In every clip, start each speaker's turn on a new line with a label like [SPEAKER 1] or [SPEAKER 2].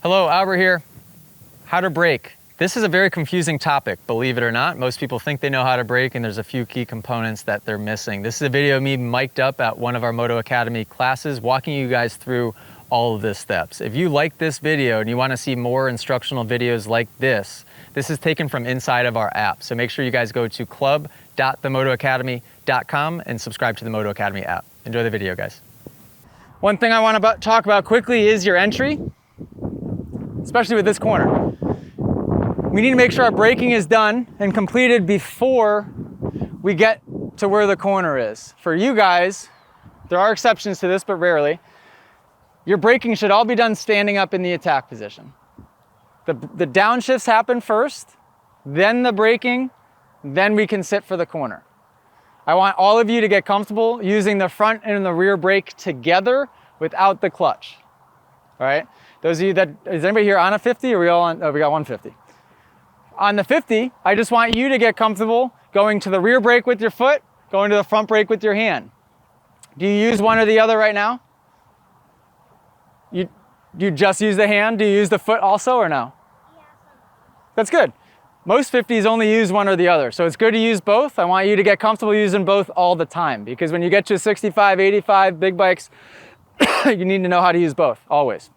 [SPEAKER 1] Hello, Albert here. How to brake. This is a very confusing topic, believe it or not. Most people think they know how to brake and there's a few key components that they're missing. This is a video of me mic'd up at one of our Moto Academy classes, walking you guys through all of the steps. If you like this video and you want to see more instructional videos like this is taken from inside of our app. So make sure you guys go to club.themotoacademy.com and subscribe to the Moto Academy app. Enjoy the video, guys. One thing I want to talk about quickly is your entry, especially with this corner. We need to make sure our braking is done and completed before we get to where the corner is. For you guys, there are exceptions to this, but rarely, your braking should all be done standing up in the attack position. The downshifts happen first, then the braking, then we can sit for the corner. I want all of you to get comfortable using the front and the rear brake together without the clutch. All right? Those of you that, is anybody here on a 50 or are we all on, oh, we got 150. On the 50, I just want you to get comfortable going to the rear brake with your foot, going to the front brake with your hand. Do you use one or the other right now? You just use the hand? Do you use the foot also or no? Yeah. That's good. Most 50s only use one or the other, so it's good to use both. I want you to get comfortable using both all the time, because when you get to 65, 85, big bikes, you need to know how to use both, always.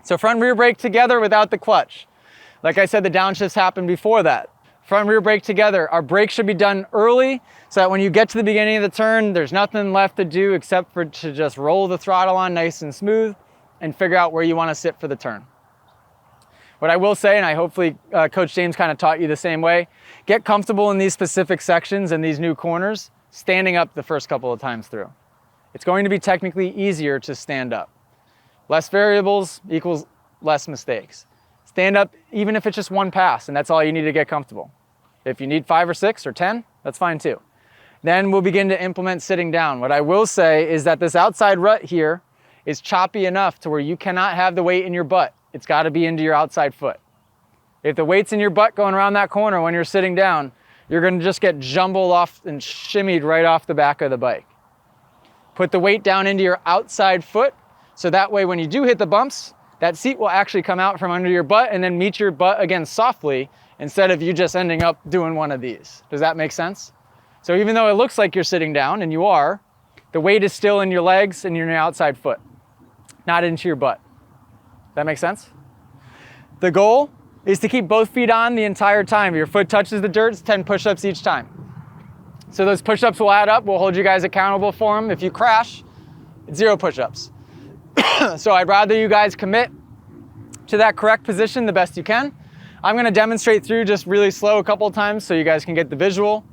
[SPEAKER 1] So front and rear brake together without the clutch. Like I said, the downshifts happen before that. Front and rear brake together. Our brakes should be done early so that when you get to the beginning of the turn, there's nothing left to do except for to just roll the throttle on nice and smooth and figure out where you want to sit for the turn. What I will say, and I hopefully Coach James kind of taught you the same way, get comfortable in these specific sections and these new corners, standing up the first couple of times through. It's going to be technically easier to stand up. Less variables equals less mistakes. Stand up even if it's just one pass, and that's all you need to get comfortable. If you need 5 or 6 or 10, that's fine too. Then we'll begin to implement sitting down. What I will say is that this outside rut here is choppy enough to where you cannot have the weight in your butt. It's got to be into your outside foot. If the weight's in your butt going around that corner when you're sitting down, you're going to just get jumbled off and shimmied right off the back of the bike. Put the weight down into your outside foot, so that way when you do hit the bumps, that seat will actually come out from under your butt and then meet your butt again softly, instead of you just ending up doing one of these. Does that make sense? So even though it looks like you're sitting down, and you are, the weight is still in your legs and in your outside foot, not into your butt. That makes sense? The goal is to keep both feet on the entire time. If your foot touches the dirt, it's 10 push-ups each time. So those push-ups will add up. We'll hold you guys accountable for them. If you crash, it's 0 push-ups. So I'd rather you guys commit to that correct position the best you can. I'm going to demonstrate through just really slow a couple of times so you guys can get the visual.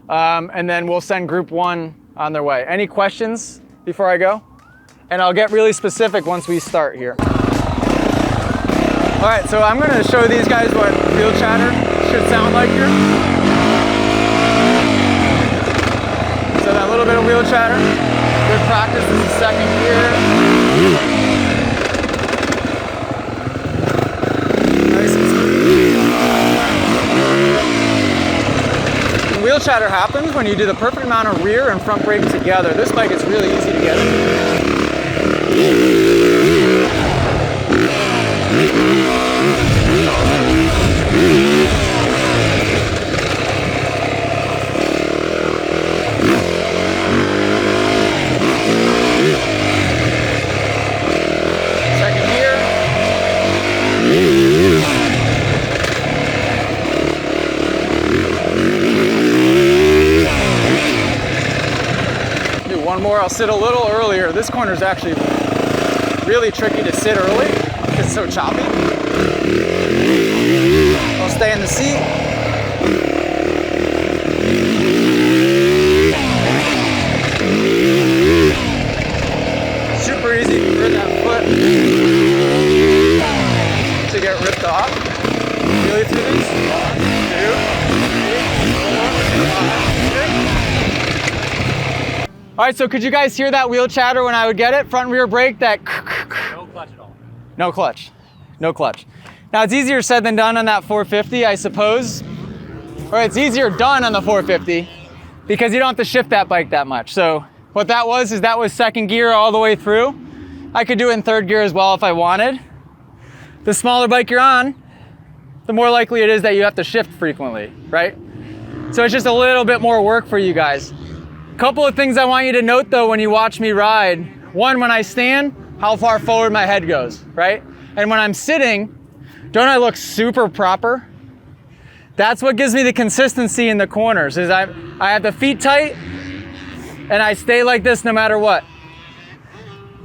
[SPEAKER 1] And then we'll send group 1 on their way. Any questions before I go? And I'll get really specific once we start here. All right, so I'm going to show these guys what wheel chatter should sound like here. So that little bit of wheel chatter, good practice. This is second gear. Nice and smooth. Wheel chatter happens when you do the perfect amount of rear and front brake together. This bike is really easy to get. Second gear. Do one more. I'll sit a little earlier. This corner is actually really tricky to sit early because it's so choppy. I'll stay in the seat. Super easy for that foot to get ripped off. Really through these. 1, 2, 3, 4, 5, 6. All right, so could you guys hear that wheel chatter when I would get it? Front and rear brake, that.
[SPEAKER 2] No clutch at all.
[SPEAKER 1] No clutch. No clutch. Now it's easier said than done on that 450, I suppose. Or it's easier done on the 450 because you don't have to shift that bike that much. So what that was is that was second gear all the way through. I could do it in third gear as well if I wanted. the smaller bike you're on, the more likely it is that you have to shift frequently, right? So it's just a little bit more work for you guys. Couple of things I want you to note though when you watch me ride. One, when I stand, how far forward my head goes, right? And when I'm sitting, don't I look super proper? That's what gives me the consistency in the corners, is I have the feet tight and I stay like this no matter what.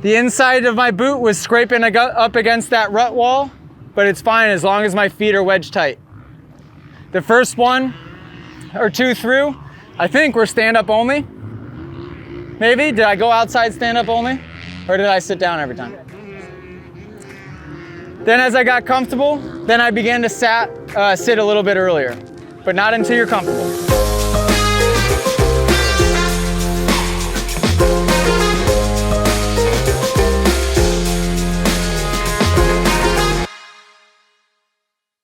[SPEAKER 1] The inside of my boot was scraping up against that rut wall, but it's fine as long as my feet are wedged tight. The first one or two through, I think we're stand up only. Maybe, did I go outside stand up only? Or did I sit down every time? Then as I got comfortable, then I began to sit a little bit earlier, but not until you're comfortable.